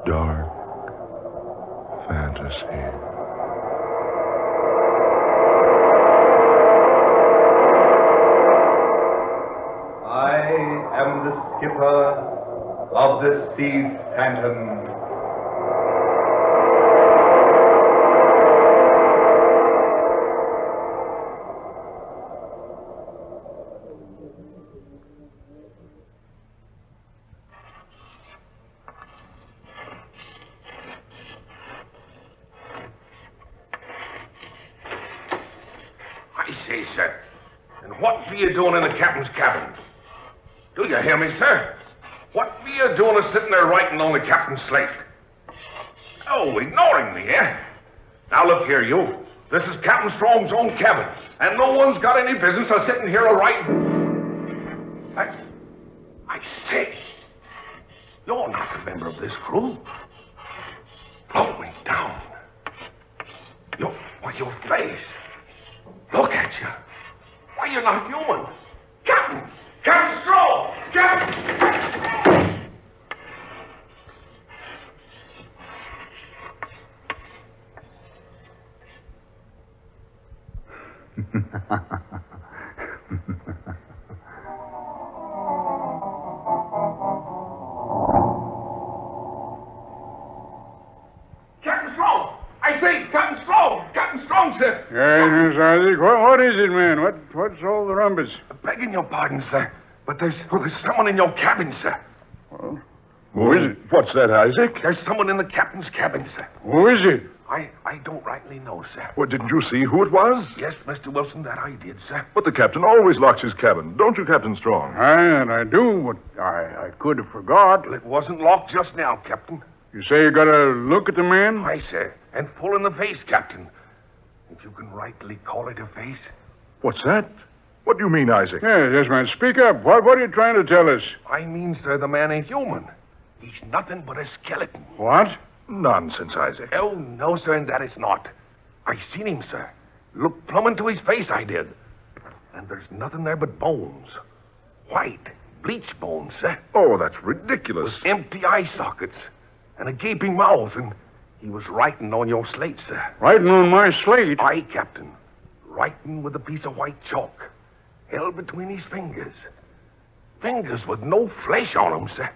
dark fantasy. I am the skipper of the Sea Phantom. I say, sir, and what be you doing in the captain's cabin? Do you hear me, sir? What be you doing sitting there writing on the captain's slate? Oh, ignoring me, eh? Now look here, you. This is Captain Strong's own cabin, and no one's got any business of sitting here writing. I say, you're not a member of this crew. Going down. Your face. Look at you. Why, you're not human. Captain! Captain Strong! Captain! Captain Strong! I say, Captain Strong! Captain Strong, sir! Yes, Isaac. What is it, man? What's all the rumpus? Begging your pardon, sir, but there's someone in your cabin, sir. Well, who is it? What's that, Isaac? There's someone in the captain's cabin, sir. Who is it? I don't rightly know, sir. Well, didn't you see who it was? Yes, Mr. Wilson, that I did, sir. But the captain always locks his cabin. Don't you, Captain Strong? I do, but I could have forgot. Well, it wasn't locked just now, Captain. You say you got a look at the man? Aye, sir, and full in the face, Captain. If you can rightly call it a face. What's that? What do you mean, Isaac? Yes, man. Speak up. What are you trying to tell us? I mean, sir, the man ain't human. He's nothing but a skeleton. What? Nonsense, Isaac. Oh, no, sir, and that is not. I seen him, sir. Looked plumb into his face, I did. And there's nothing there but bones. White, bleached bones, sir. Oh, that's ridiculous. With empty eye sockets and a gaping mouth, and he was writing on your slate, sir. Writing on my slate? Aye, Captain. Writing with a piece of white chalk held between his fingers. Fingers with no flesh on them, sir.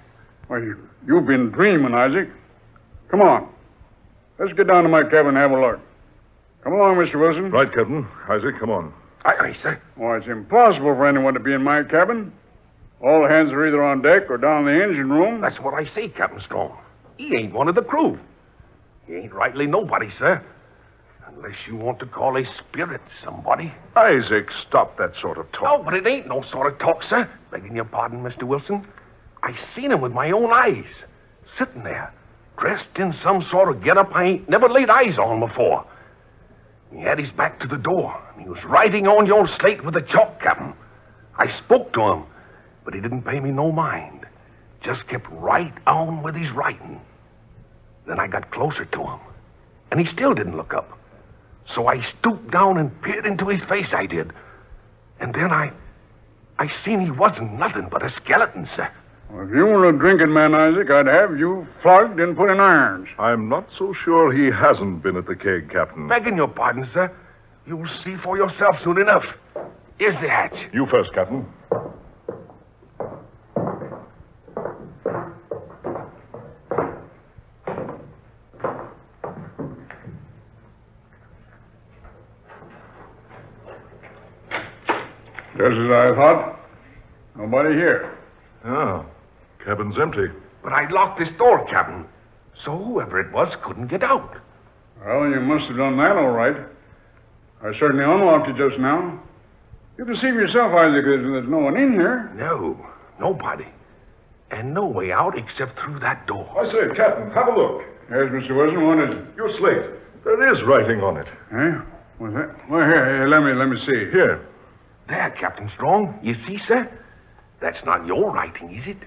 Well, you've been dreaming, Isaac. Come on. Let's get down to my cabin and have a look. Come along, Mr. Wilson. Right, Captain. Isaac, come on. Aye, sir. Well, it's impossible for anyone to be in my cabin. All hands are either on deck or down in the engine room. That's what I say, Captain Strong. He ain't one of the crew. He ain't rightly nobody, sir. Unless you want to call a spirit somebody. Isaac, stop that sort of talk. Oh, but it ain't no sort of talk, sir. Begging your pardon, Mr. Wilson. I seen him with my own eyes. Sitting there, dressed in some sort of getup I ain't never laid eyes on before. He had his back to the door, and he was writing on your slate with a chalk, Captain. I spoke to him, but he didn't pay me no mind. Just kept right on with his writing. Then I got closer to him, and he still didn't look up. So I stooped down and peered into his face, I did. And then I seen he wasn't nothing but a skeleton, sir. Well, if you were a drinking man, Isaac, I'd have you flogged and put in irons. I'm not so sure he hasn't been at the keg, Captain. Begging your pardon, sir. You'll see for yourself soon enough. Here's the hatch. You first, Captain. Just as I thought. Nobody here. Oh, cabin's empty. But I locked this door, Captain, so whoever it was couldn't get out. Well, you must have done that all right. I certainly unlocked it just now. You can see for yourself, Isaac, there's no one in here. No, nobody. And no way out except through that door. I say, Captain, have a look. Yes, Mr. Wilson, what is it? Your slate. There is writing on it. Eh? What's that? Well, here, let me see. Here. There, Captain Strong. You see, sir? That's not your writing, is it?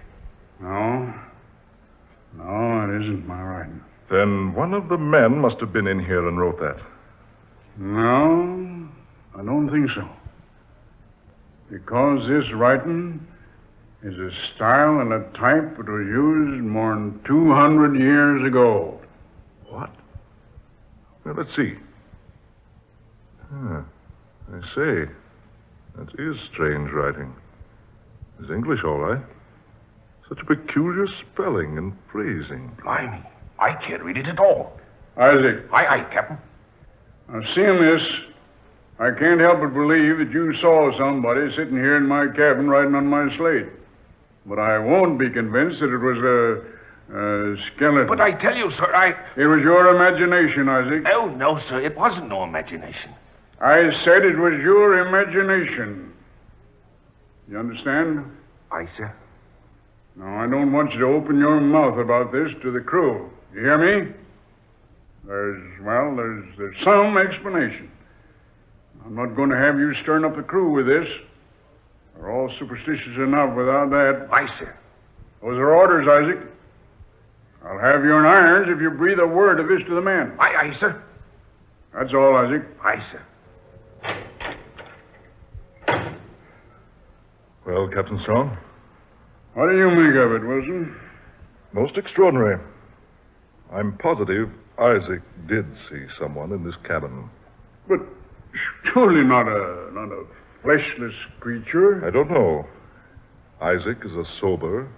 No. No, it isn't my writing. Then one of the men must have been in here and wrote that. No, I don't think so. Because this writing is a style and a type that was used more than 200 years ago. What? Well, let's see. I say. That is strange writing. It's English, all right. Such a peculiar spelling and phrasing. Blimey, I can't read it at all. Isaac, Aye, Captain. now seeing this, I can't help but believe that you saw somebody sitting here in my cabin writing on my slate. But I won't be convinced that it was a skeleton. But I tell you, sir, It was your imagination, Isaac. Oh, no, sir, it wasn't no imagination. I said it was your imagination. You understand? Aye, sir. Now, I don't want you to open your mouth about this to the crew. You hear me? There's some explanation. I'm not going to have you stirring up the crew with this. They're all superstitious enough without that. Aye, sir. Those are orders, Isaac. I'll have you in irons if you breathe a word of this to the men. Aye, sir. That's all, Isaac. Aye, sir. Well, Captain Strong? What do you make of it, Wilson? Most extraordinary. I'm positive Isaac did see someone in this cabin. But surely not a fleshless creature. I don't know. Isaac is a sober,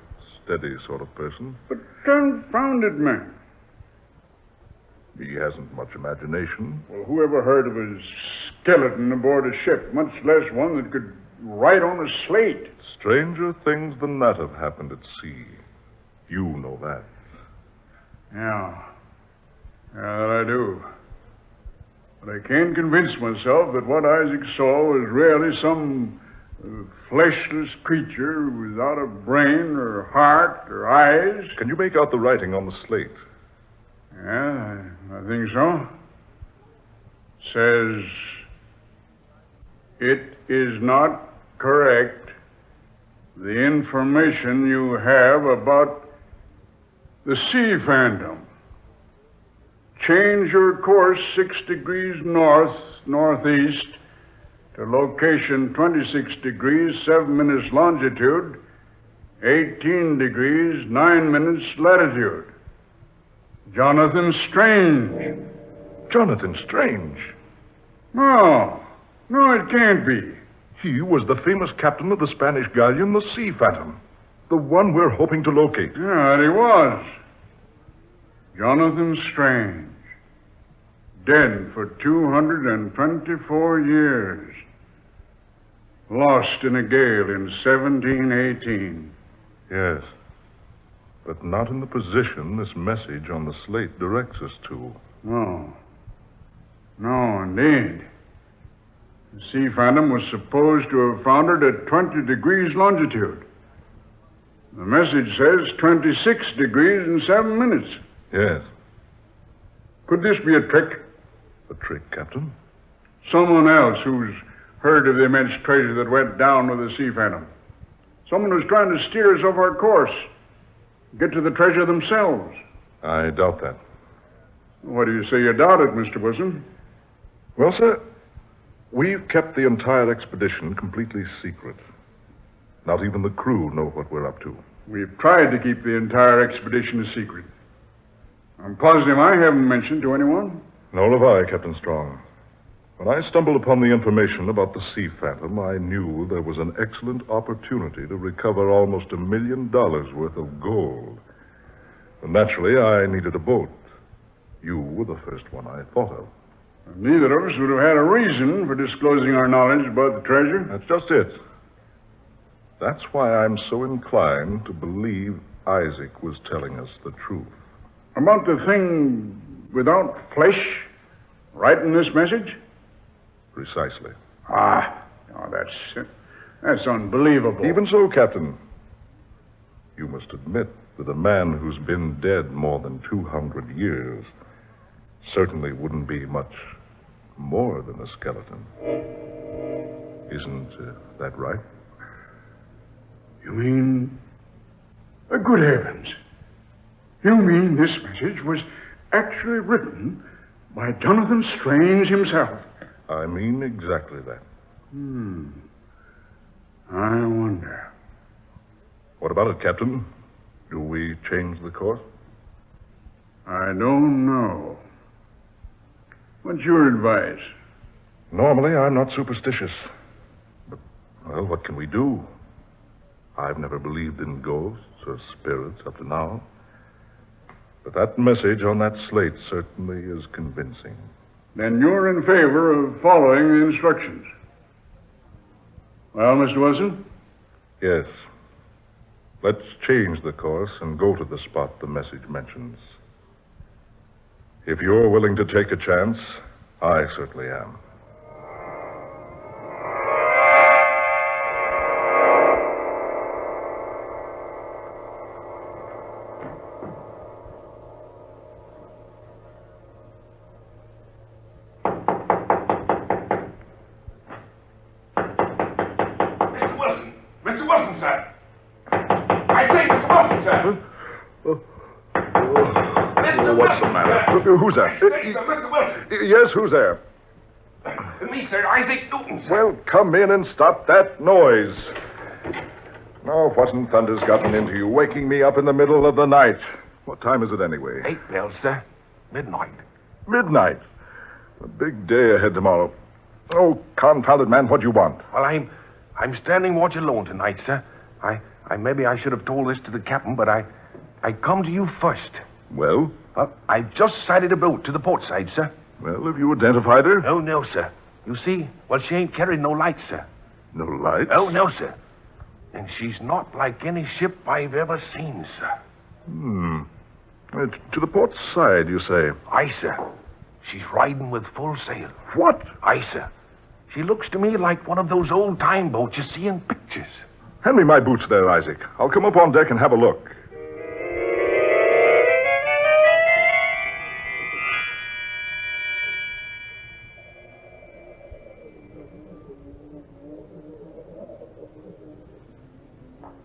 steady sort of person. But confounded man. He hasn't much imagination. Well, who ever heard of a skeleton aboard a ship, much less one that could write on a slate? Stranger things than that have happened at sea. You know that. Yeah, that I do. But I can't convince myself that what Isaac saw was really some fleshless creature without a brain or heart or eyes. Can you make out the writing on the slate? Yeah, I think so. Says, it is not correct, the information you have about the sea phantom. Change your course 6 degrees northeast to location 26 degrees 7 minutes longitude, 18 degrees 9 minutes latitude. Jonathan Strange. Jonathan Strange. No, it can't be. He was the famous captain of the Spanish galleon, the Sea Phantom. The one we're hoping to locate. Yeah, he was. Jonathan Strange. Dead for 224 years. Lost in a gale in 1718. Yes. But not in the position this message on the slate directs us to. No, indeed. The Sea Phantom was supposed to have foundered at 20 degrees longitude. The message says 26 degrees and 7 minutes. Yes. Could this be a trick? A trick, Captain? Someone else who's heard of the immense treasure that went down with the Sea Phantom. Someone who's trying to steer us off our course. Get to the treasure themselves. I doubt that. What do you say you doubt it, Mr. Wilson? Well, sir, we've kept the entire expedition completely secret. Not even the crew know what we're up to. We've tried to keep the entire expedition a secret. I'm positive I haven't mentioned to anyone. Nor have I, Captain Strong. When I stumbled upon the information about the Sea Phantom, I knew there was an excellent opportunity to recover almost $1 million worth of gold. And naturally, I needed a boat. You were the first one I thought of. Neither of us would have had a reason for disclosing our knowledge about the treasure. That's just it. That's why I'm so inclined to believe Isaac was telling us the truth. About the thing without flesh, writing this message? Precisely. That's unbelievable. Even so, Captain, you must admit that a man who's been dead more than 200 years certainly wouldn't be much more than a skeleton. Isn't that right? You mean... good heavens. You mean this message was actually written by Jonathan Strange himself? I mean exactly that. I wonder. What about it, Captain? Do we change the course? I don't know. What's your advice? Normally, I'm not superstitious. But, well, what can we do? I've never believed in ghosts or spirits up to now. But that message on that slate certainly is convincing. Then you're in favor of following the instructions. Well, Mr. Wilson? Yes. Let's change the course and go to the spot the message mentions. If you're willing to take a chance, I certainly am. Mr. Wilson, sir. I say, Mr. Wilson, sir. What's the matter? Who's that? Mr. Wilson. Yes, who's there? Me, sir. Isaac Newton, sir. Well, come in and stop that noise. No, what in thunder's gotten into you, waking me up in the middle of the night? What time is it anyway? 8 bells, sir. Midnight. Midnight. A big day ahead tomorrow. Oh, confounded man, what do you want? Well, I'm standing watch alone tonight, sir. Maybe I should have told this to the captain, but I come to you first. Well? I've just sighted a boat to the port side, sir. Well, have you identified her? Oh, no, sir. You see, well, she ain't carrying no lights, sir. No lights? Oh, no, sir. And she's not like any ship I've ever seen, sir. To the port side, you say? Aye, sir. She's riding with full sail. What? Aye, sir. She looks to me like one of those old-time boats you see in pictures. Hand me my boots there, Isaac. I'll come up on deck and have a look.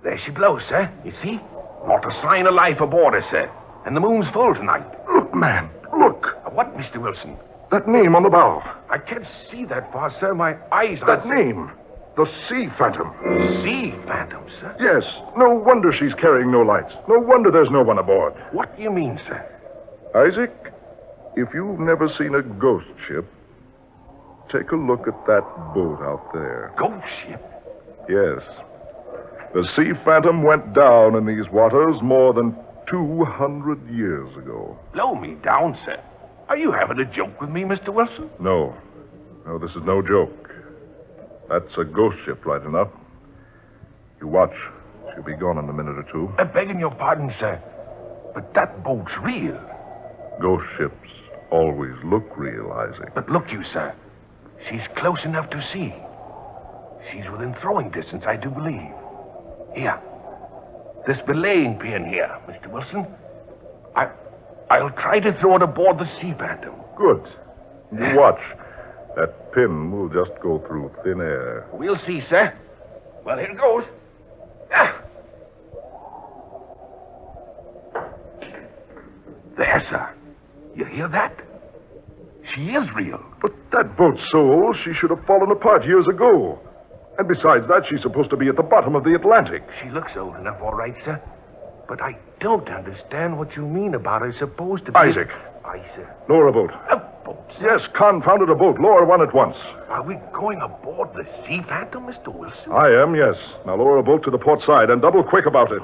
There she blows, sir. You see? Not a sign of life aboard her, sir. And the moon's full tonight. Look, man, look. What, Mr. Wilson? That name on the bow. I can't see that far, sir. My eyes are... That name. The Sea Phantom. Sea Phantom, sir? Yes. No wonder she's carrying no lights. No wonder there's no one aboard. What do you mean, sir? Isaac, if you've never seen a ghost ship, take a look at that boat out there. Ghost ship? Yes. The Sea Phantom went down in these waters more than 200 years ago. Blow me down, sir. Are you having a joke with me, Mr. Wilson? No. No, this is no joke. That's a ghost ship, right enough. You watch. She'll be gone in a minute or two. Begging your pardon, sir. But that boat's real. Ghost ships always look real, Isaac. But look you, sir. She's close enough to see. She's within throwing distance, I do believe. Here. This belaying pin here, Mr. Wilson. I'll try to throw it aboard the Sea Phantom. Good. You watch. That pin will just go through thin air. We'll see, sir. Well, here goes. Ah. There, sir. You hear that? She is real. But that boat's so old, she should have fallen apart years ago. And besides that, she's supposed to be at the bottom of the Atlantic. She looks old enough, all right, sir. But I don't understand what you mean about her supposed to be... Isaac. Aye, sir. Lower a boat. A boat, sir? Yes, confounded a boat. Lower one at once. Are we going aboard the Sea Phantom, Mr. Wilson? I am, yes. Now lower a boat to the port side and double quick about it.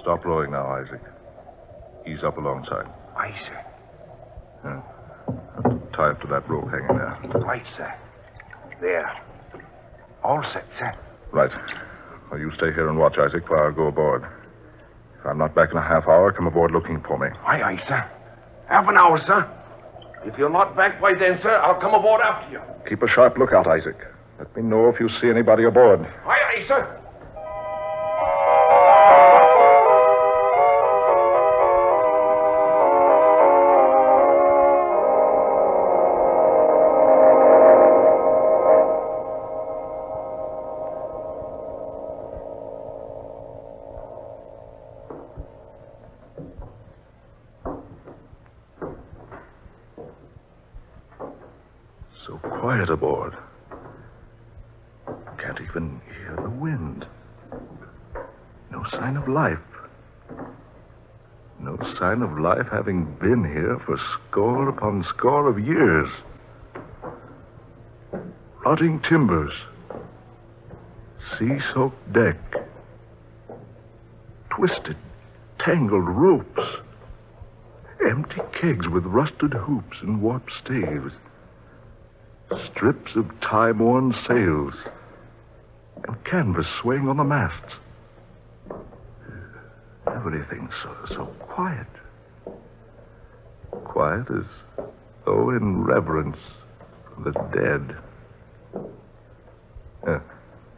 Stop rowing now, Isaac. Ease up alongside. Aye, sir. Tie up to that rope hanging there. Right, sir. There. All set, sir. Right. Well, you stay here and watch, Isaac, while I go aboard. If I'm not back in a half hour, come aboard looking for me. Aye, aye, sir. Half an hour, sir. If you're not back by then, sir, I'll come aboard after you. Keep a sharp lookout, Isaac. Let me know if you see anybody aboard. Aye, aye, sir. So quiet aboard. Can't even hear the wind. No sign of life. No sign of life having been here for score upon score of years. Rotting timbers. Sea-soaked deck. Twisted, tangled ropes. Empty kegs with rusted hoops and warped staves. Strips of time-worn sails. And canvas swaying on the masts. Everything's so quiet. Quiet as though in reverence for the dead.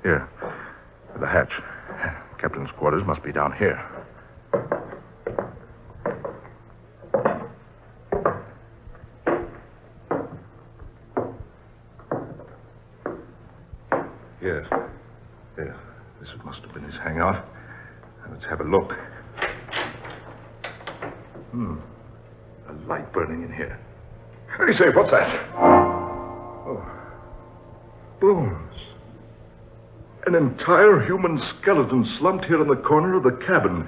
Here. The hatch. Captain's quarters must be down here. Yes. This must have been his hangout. Let's have a look. A light burning in here. Hey, say, what's that? Oh. Bones. An entire human skeleton slumped here in the corner of the cabin,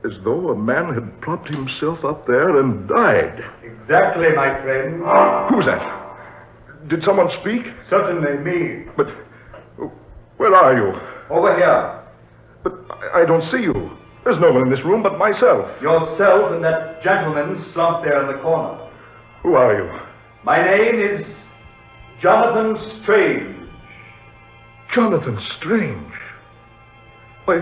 as though a man had propped himself up there and died. Exactly, my friend. Who's that? Did someone speak? Certainly me. But where are you? Over here. But I don't see you. There's no one in this room but myself. Yourself and that gentleman slumped there in the corner. Who are you? My name is Jonathan Strange. Jonathan Strange. Why,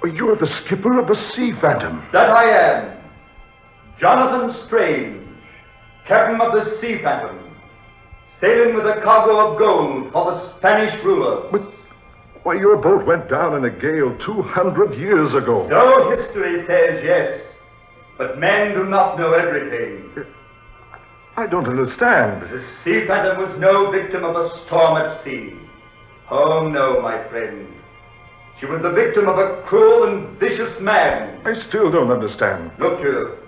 you're the skipper of the Sea Phantom. That I am. Jonathan Strange, captain of the Sea Phantom, sailing with a cargo of gold for the Spanish ruler. But, why, your boat went down in a gale 200 years ago. So history says, yes. But men do not know everything. I don't understand. The Sea Phantom was no victim of a storm at sea. Oh, no, my friend. She was the victim of a cruel and vicious man. I still don't understand. Look here.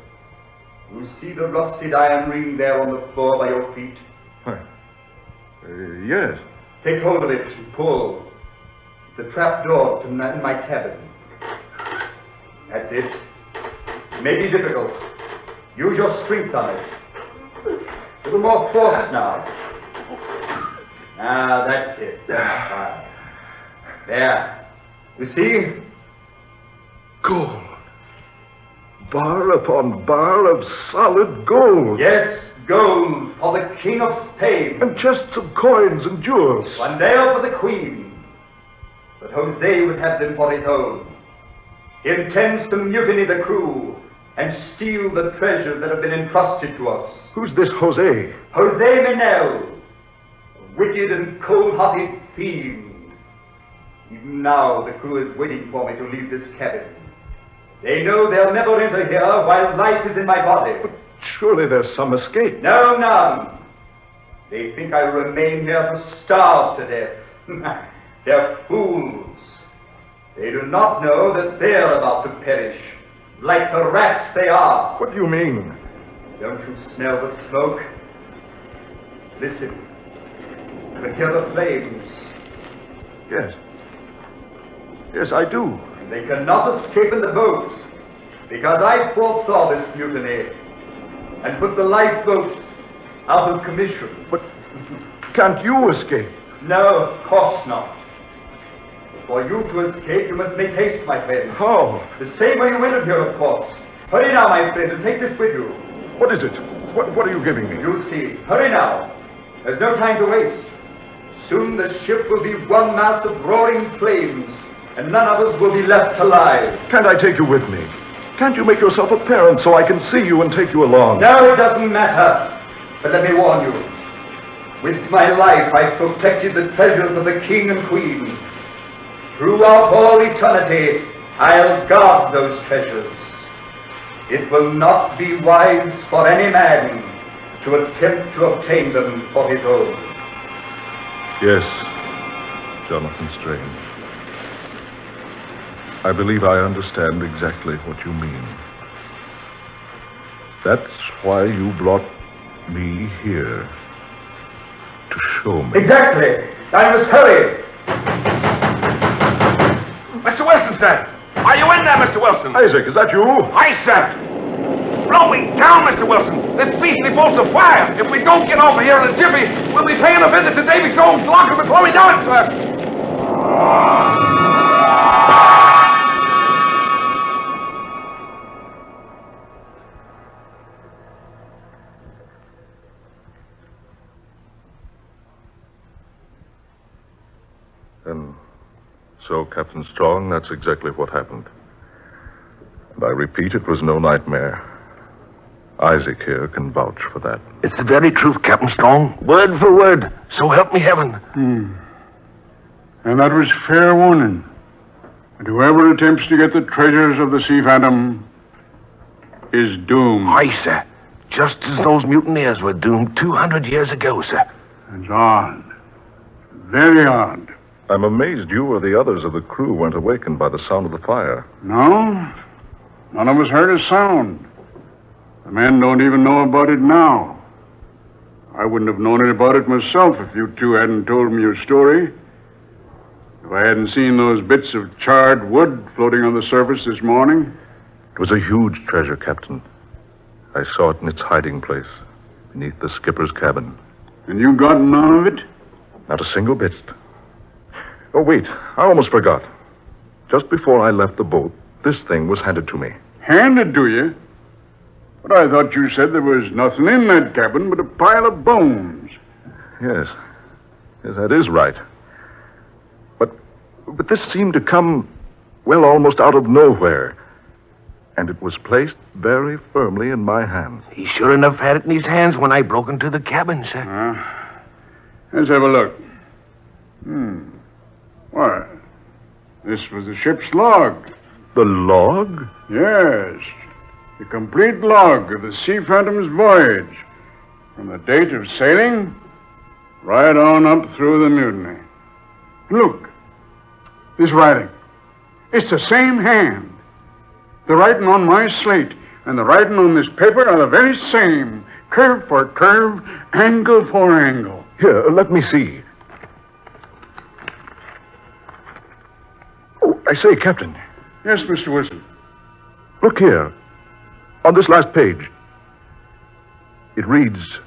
You see the rusted iron ring there on the floor by your feet? Yes. Take hold of it and pull. The trap door to my cabin. That's it. It may be difficult. Use your strength on it. A little more force now. Now, that's it. There. You see? Gold. Bar upon bar of solid gold. Yes, gold for the King of Spain. And chests of coins and jewels. One day for the Queen. But Jose would have them for his own. He intends to mutiny the crew and steal the treasures that have been entrusted to us. Who's this Jose? Jose Menel, a wicked and cold-hearted fiend. Even now, the crew is waiting for me to leave this cabin. They know they'll never enter here while life is in my body. But surely there's some escape. No, none. They think I remain here to starve to death. They're fools. They do not know that they're about to perish, like the rats they are. What do you mean? Don't you smell the smoke? Listen. You can hear the flames. Yes. Yes, I do. They cannot escape in the boats, because I foresaw this mutiny and put the lifeboats out of commission. But can't you escape? No, of course not. For you to escape, you must make haste, my friend. How? The same way you entered here, of course. Hurry now, my friend, and take this with you. What is it? What are you giving me? You'll see. Hurry now. There's no time to waste. Soon the ship will be one mass of roaring flames, and none of us will be left alive. Can't I take you with me? Can't you make yourself apparent so I can see you and take you along? No, it doesn't matter. But let me warn you. With my life, I've protected the treasures of the king and queen. Throughout all eternity, I'll guard those treasures. It will not be wise for any man to attempt to obtain them for his own. Yes, Jonathan Strange. I believe I understand exactly what you mean. That's why you brought me here. to show me. Exactly. I must hurry. Mr. Wilson, sir. Are you in there, Mr. Wilson? Isaac, is that you? Aye, sir. Blowing down, Mr. Wilson. This beastly bolts of fire. If we don't get over here in a jiffy, we'll be paying a visit to Davy Jones' locker before we know it, sir. And so, Captain Strong, that's exactly what happened. And I repeat, it was no nightmare. Isaac here can vouch for that. It's the very truth, Captain Strong. Word for word. So help me heaven. And that was fair warning. And whoever attempts to get the treasures of the Sea Phantom is doomed. Aye, sir. Just as those mutineers were doomed 200 years ago, sir. It's odd. Very odd. I'm amazed you or the others of the crew weren't awakened by the sound of the fire. No? None of us heard a sound. The men don't even know about it now. I wouldn't have known about it myself if you two hadn't told me your story. If I hadn't seen those bits of charred wood floating on the surface this morning. It was a huge treasure, Captain. I saw it in its hiding place, beneath the skipper's cabin. And you got none of it? Not a single bit. Oh, wait, I almost forgot. Just before I left the boat, this thing was handed to me. Handed to you? But I thought you said there was nothing in that cabin but a pile of bones. Yes. Yes, that is right. But this seemed to come, well, almost out of nowhere. And it was placed very firmly in my hands. He sure enough had it in his hands when I broke into the cabin, sir. Let's have a look. Why, this was the ship's log. The log? Yes. The complete log of the Sea Phantom's voyage. From the date of sailing, right on up through the mutiny. Look. This writing. It's the same hand. The writing on my slate and the writing on this paper are the very same. Curve for curve, angle for angle. Here, let me see. Oh, I say, Captain. Yes, Mr. Wilson. Look here. On this last page. It reads,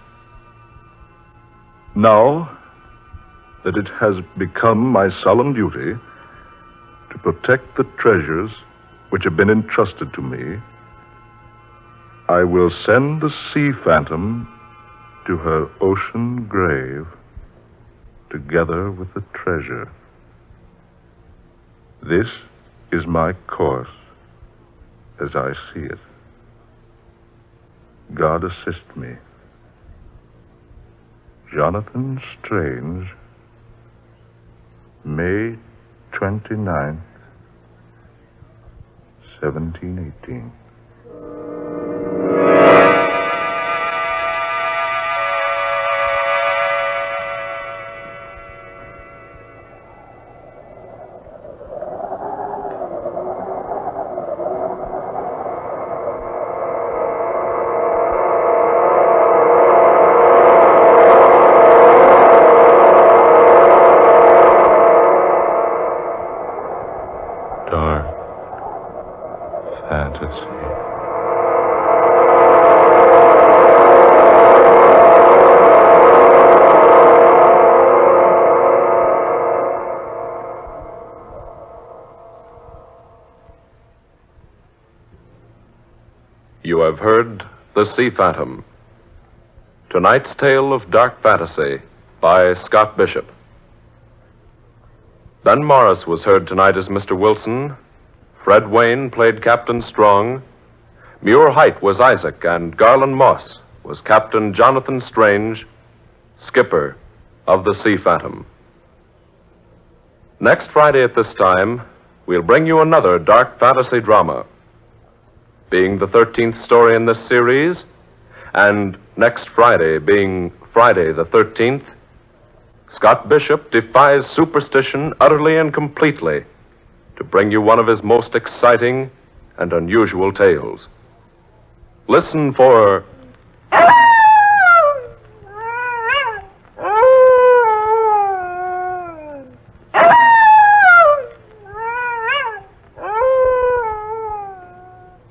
"Now that it has become my solemn duty to protect the treasures which have been entrusted to me, I will send the Sea Phantom to her ocean grave together with the treasure. This is my course as I see it. God assist me. Jonathan Strange, May 29th, 1718. Dark fantasy. You have heard The Sea Phantom. Tonight's tale of dark fantasy by Scott Bishop. Ben Morris was heard tonight as Mr. Wilson. Fred Wayne played Captain Strong. Muir Height was Isaac, and Garland Moss was Captain Jonathan Strange, skipper of the Sea Phantom. Next Friday at this time, we'll bring you another dark fantasy drama. Being the 13th story in this series, and next Friday being Friday the 13th, Scott Bishop defies superstition utterly and completely to bring you one of his most exciting and unusual tales. Listen for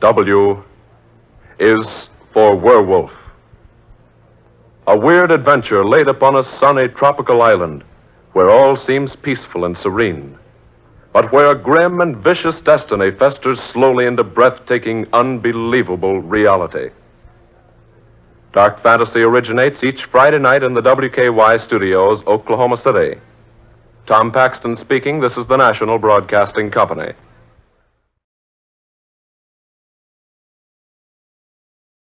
W is for werewolf. A weird adventure laid upon a sunny tropical island where all seems peaceful and serene, but where a grim and vicious destiny festers slowly into breathtaking, unbelievable reality. Dark Fantasy originates each Friday night in the WKY studios, Oklahoma City. Tom Paxton speaking. This is the National Broadcasting Company.